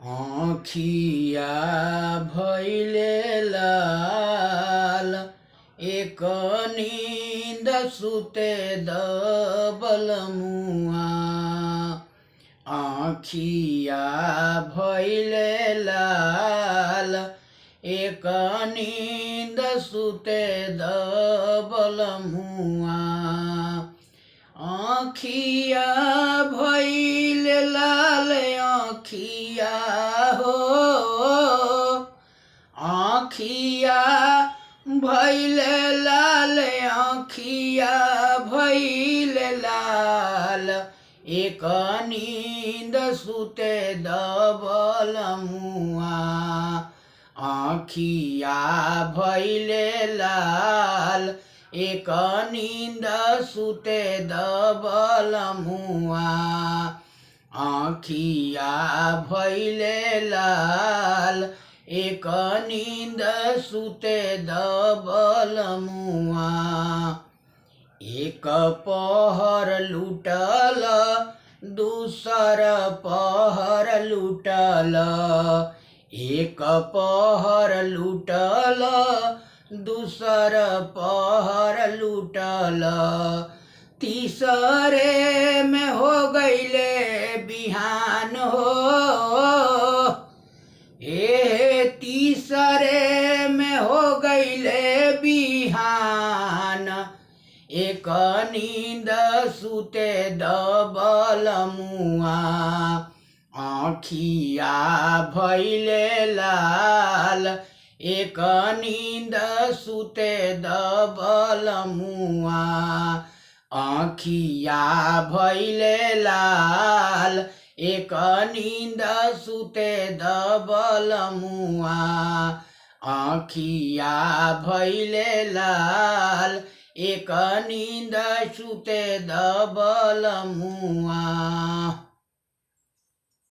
आँखिया भइले लाल एक नींद सुते दबल मुआ। आँखिया भइले लाल एक नींद सुते दबल मुआ। आँखिया भइले लाल आँखिया हो, आँखिया भइले लाल आँखिया भइले लाल एक नींद सुते दबल मुआ। आँखिया भइले लाल एक नींद सुते दबल मुआ। आँखिया भइले लाल एक नींद सुते दबल मुआ। एक पहर लुटल दूसर पहर लुटल, एक पहर लुटल दूसर पहर लुटल, तीसरे में हो गईले बिहान हो। ए तीसरे में हो गईले बिहान एक नींद सुते दबल मुआ। आँखिया भइले लाल एक नींद सुते दबल मुआ। आँखिया भइले लाल एक नींद सुते दबल मुआ। आँखिया भइले लाल एक नींद सुते दबल मुआ।